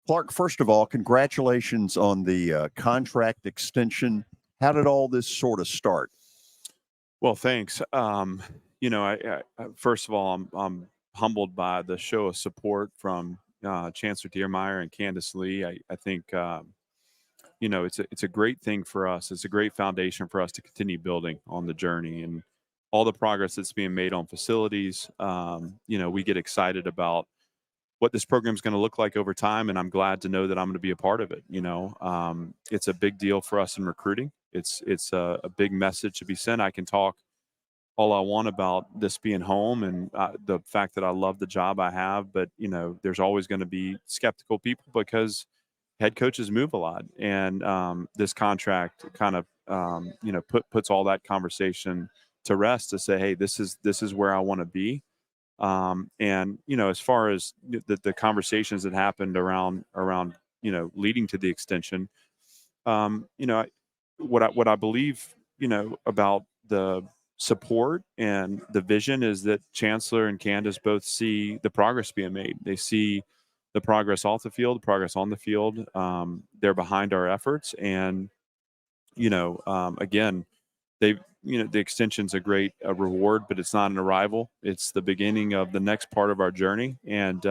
Clark, first of all, congratulations on the contract extension. How did all this sort of start? Well, thanks. First of all, I'm humbled by the show of support from Chancellor Deermeyer and Candace Lee. I think it's a great thing for us. It's a great foundation for us to continue building on the journey and all the progress that's being made on facilities. We get excited about what this program is going to look like over time, and I'm glad to know that I'm going to be a part of it. It's a big deal for us in recruiting. It's a big message to be sent. I can talk all I want about this being home and the fact that I love the job I have, but there's always going to be skeptical people because head coaches move a lot, and this contract kind of puts all that conversation to rest to say, hey, this is where I want to be. And as far as the conversations that happened around leading to the extension, um, you know, I- what I believe about the support and the vision is that Chancellor and Candace both see the progress being made. They see the progress off the field, the progress on the field. They're behind our efforts, and again, they the extension's a great reward, but it's not an arrival. It's the beginning of the next part of our journey, and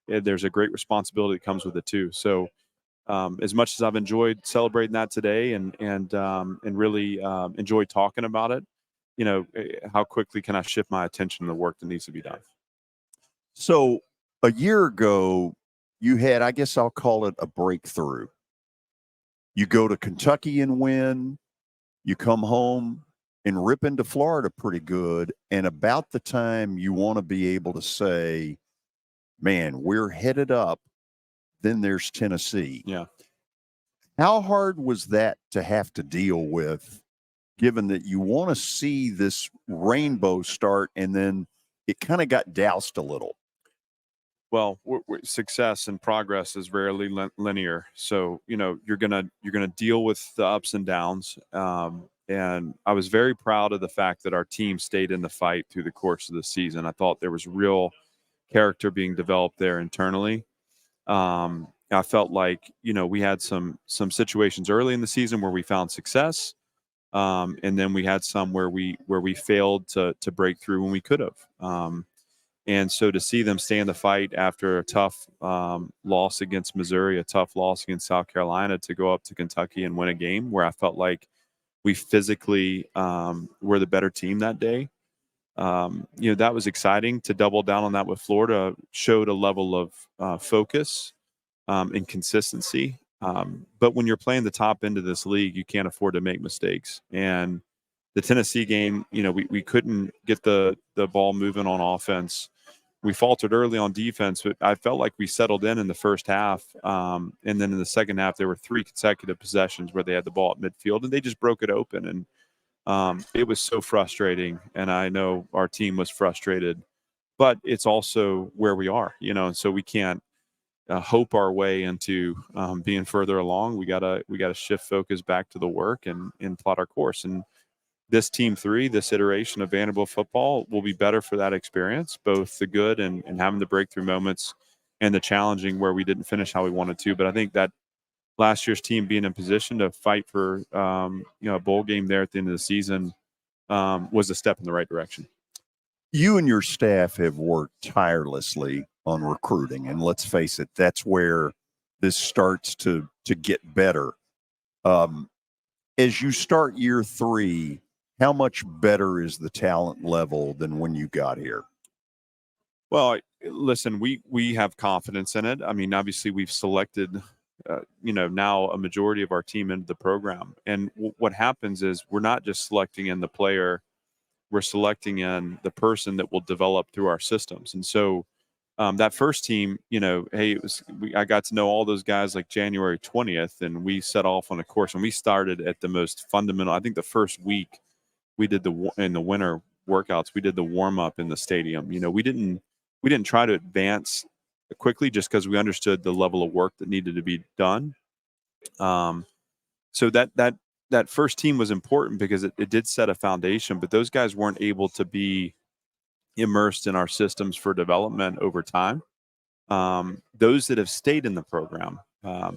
there's a great responsibility that comes with it too. So as much as I've enjoyed celebrating that today and really enjoyed talking about it, how quickly can I shift my attention to the work that needs to be done? So, a year ago, you had, I guess I'll call it a breakthrough. You go to Kentucky and win, you come home and rip into Florida pretty good. And about the time you want to be able to say, man, we're headed up, then there's Tennessee. Yeah. How hard was that to have to deal with, given that you want to see this rainbow start and then it kind of got doused a little? Well, success and progress is rarely linear. So you're gonna deal with the ups and downs. And I was very proud of the fact that our team stayed in the fight through the course of the season. I thought there was real character being developed there internally. I felt like we had some situations early in the season where we found success, and then we had some where we failed to break through when we could have. And so to see them stay in the fight after a tough loss against Missouri, a tough loss against South Carolina, to go up to Kentucky and win a game where I felt like we physically were the better team that day. That was exciting. To double down on that with Florida showed a level of focus and consistency. But when you're playing the top end of this league, you can't afford to make mistakes. And the Tennessee game, we couldn't get the ball moving on offense. We faltered early on defense, but I felt like we settled in the first half. And then in the second half, there were 3 consecutive possessions where they had the ball at midfield, and they just broke it open. And it was so frustrating. And I know our team was frustrated, but it's also where we are, and so we can't hope our way into being further along. We gotta shift focus back to the work and plot our course. And this team 3, this iteration of Vanderbilt football, will be better for that experience, both the good and having the breakthrough moments and the challenging where we didn't finish how we wanted to. But I think that last year's team being in position to fight for a bowl game there at the end of the season was a step in the right direction. You and your staff have worked tirelessly on recruiting, and let's face it, that's where this starts to get better. As you start year 3, how much better is the talent level than when you got here? Well, listen, we have confidence in it. I mean, obviously, we've selected, now a majority of our team into the program, and what happens is we're not just selecting in the player, we're selecting in the person that will develop through our systems. And so that first team, hey, I got to know all those guys like January 20th, and we set off on a course, and we started at the most fundamental. I think the first week we did in the winter workouts, we did the warm up in the stadium. We didn't try to advance quickly just because we understood the level of work that needed to be done. So that first team was important because it did set a foundation, but those guys weren't able to be immersed in our systems for development over time. Those that have stayed in the program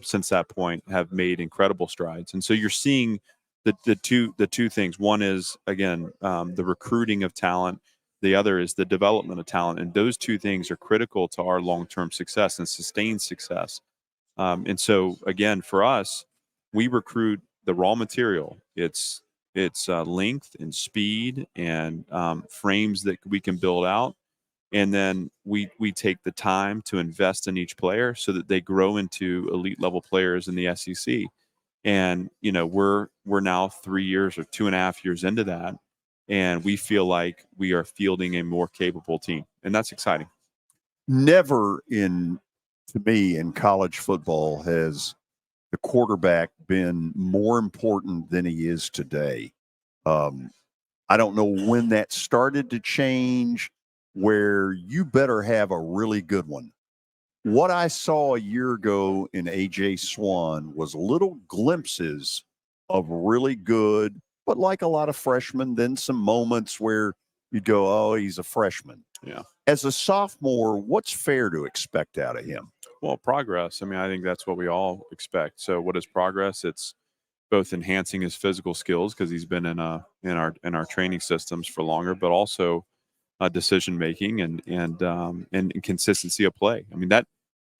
since that point have made incredible strides. And so you're seeing the two things. One is, again, the recruiting of talent. The other is the development of talent. And those two things are critical to our long-term success and sustained success. And so, again, for us, we recruit the raw material. It's length and speed and frames that we can build out, and then we take the time to invest in each player so that they grow into elite level players in the SEC. And we're now 3 years or 2.5 years into that, and we feel like we are fielding a more capable team, and that's exciting. Never to me in college football has the quarterback been more important than he is today. I don't know when that started to change, where you better have a really good one. What I saw a year ago in AJ Swann was little glimpses of really good, but like a lot of freshmen, then some moments where you'd go, oh, he's a freshman. Yeah. As a sophomore, what's fair to expect out of him? Well, progress. I mean, I think that's what we all expect. So what is progress? It's both enhancing his physical skills because he's been in our training systems for longer, but also decision making and consistency of play. I mean, that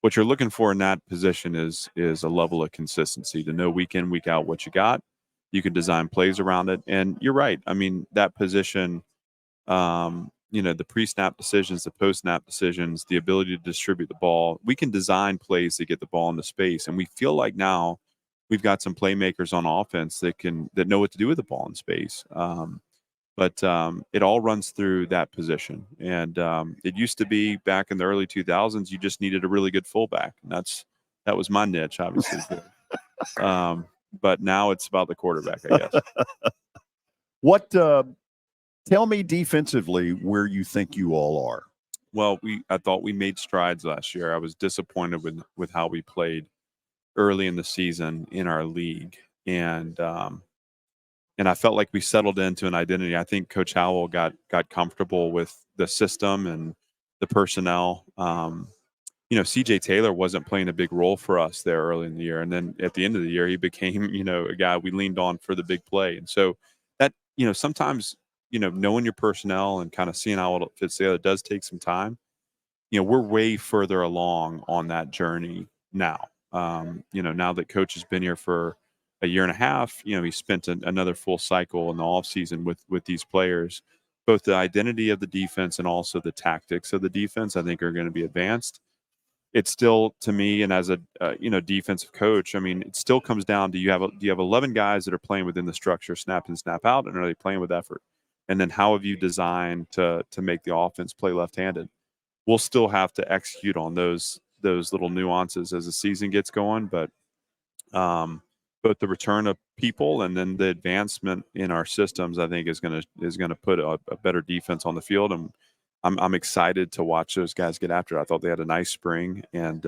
what you're looking for in that position is a level of consistency to know week in, week out what you got. You can design plays around it. And you're right. I mean, that position, the pre-snap decisions, the post-snap decisions, the ability to distribute the ball, we can design plays to get the ball into space. And we feel like now we've got some playmakers on offense that know what to do with the ball in space. But it all runs through that position. And it used to be back in the early 2000s, you just needed a really good fullback. And that was my niche, obviously. But now it's about the quarterback, I guess. What tell me defensively where you think you all are. Well, I thought we made strides last year. I was disappointed with how we played early in the season in our league. And I felt like we settled into an identity. I think Coach Howell got comfortable with the system and the personnel. CJ Taylor wasn't playing a big role for us there early in the year. And then at the end of the year, he became, a guy we leaned on for the big play. And so that, sometimes, knowing your personnel and kind of seeing how it fits together does take some time. We're way further along on that journey now. Now that Coach has been here for a year and a half, he spent another full cycle in the offseason with these players. Both the identity of the defense and also the tactics of the defense, I think, are going to be advanced. It's still, to me, and as a defensive coach, I mean, it still comes down to do you have 11 guys that are playing within the structure, snap in, snap out, and are they playing with effort? And then how have you designed to make the offense play left-handed? We'll still have to execute on those little nuances as the season gets going, but both the return of people and then the advancement in our systems, I think, is going to put a better defense on the field, and I'm excited to watch those guys get after it. I thought they had a nice spring, and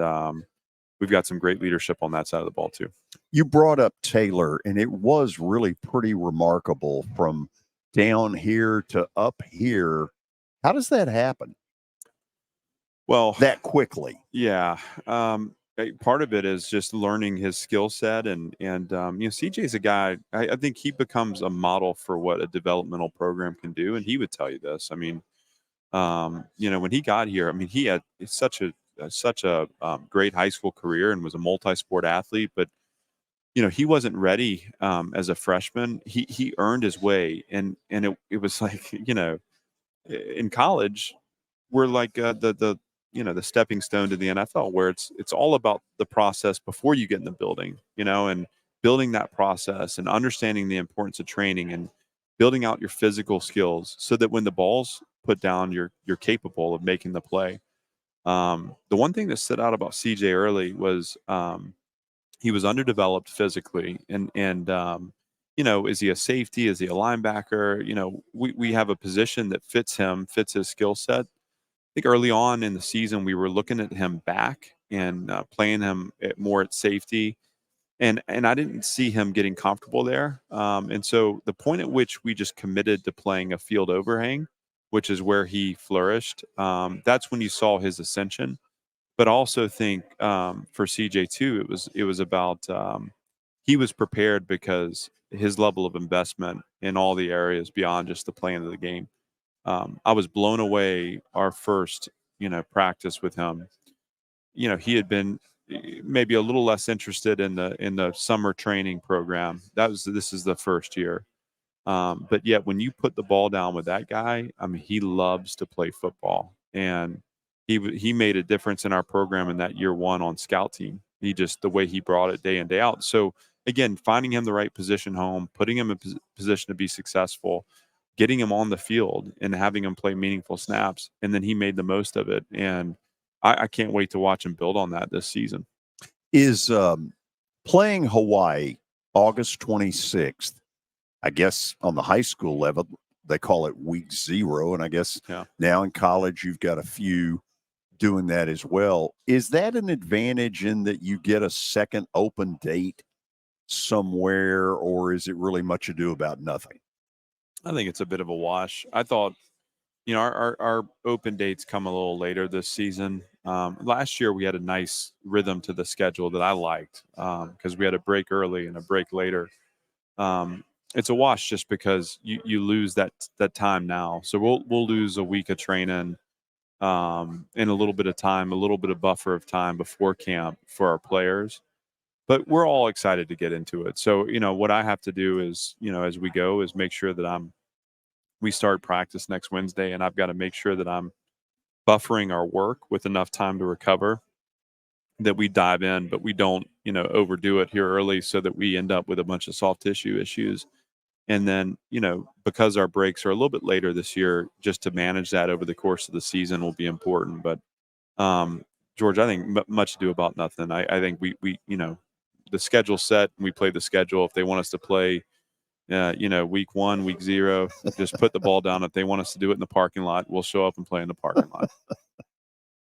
we've got some great leadership on that side of the ball too. You brought up Taylor, and it was really pretty remarkable from down here to up here. How does that happen? Well, that quickly? Yeah. Part of it is just learning his skill set, and CJ's a guy. I think he becomes a model for what a developmental program can do, and he would tell you this. I mean, when he got here, I mean, he had such a great high school career and was a multi-sport athlete, but he wasn't ready as a freshman. He earned his way, and it was like in college, we're like the stepping stone to the NFL, where it's all about the process before you get in the building, and building that process and understanding the importance of training and building out your physical skills so that when the ball's put down, you're capable of making the play. The one thing that stood out about CJ early was he was underdeveloped physically, and is he a safety? Is he a linebacker? We have a position that fits his skill set. I think early on in the season, we were looking at him back and playing him more at safety. And I didn't see him getting comfortable there. And so the point at which we just committed to playing a field overhang, which is where he flourished, that's when you saw his ascension. But I also think for CJ too, it was about he was prepared because his level of investment in all the areas beyond just the playing of the game. I was blown away our first, practice with him. He had been maybe a little less interested in the summer training program. This is the first year. But yet, when you put the ball down with that guy, I mean, he loves to play football, and he made a difference in our program in that year one on scout team. He just the way he brought it day in day out. So again, finding him the right position home, putting him in position to be successful, getting him on the field, and having him play meaningful snaps, and then he made the most of it. And I can't wait to watch him build on that this season. Is playing Hawaii August 26th, I guess on the high school level, they call it week 0. And I guess now in college, you've got a few doing that as well. Is that an advantage in that you get a second open date somewhere, or is it really much ado about nothing? I think it's a bit of a wash. I thought, our open dates come a little later this season. Last year we had a nice rhythm to the schedule that I liked because we had a break early and a break later. It's a wash just because you lose that time now. So we'll lose a week of training and a little bit of time, a little bit of buffer of time before camp for our players. But we're all excited to get into it. So what I have to do is as we go is make sure that we start practice next Wednesday, and I've got to make sure that I'm buffering our work with enough time to recover, that we dive in, but we don't, overdo it here early so that we end up with a bunch of soft tissue issues. And then, because our breaks are a little bit later this year, just to manage that over the course of the season will be important. But George, I think much ado about nothing. I think we the schedule's set. We play the schedule. If they want us to play week 1, week 0, just put the ball down. If they want us to do it in the parking lot, we'll show up and play in the parking lot.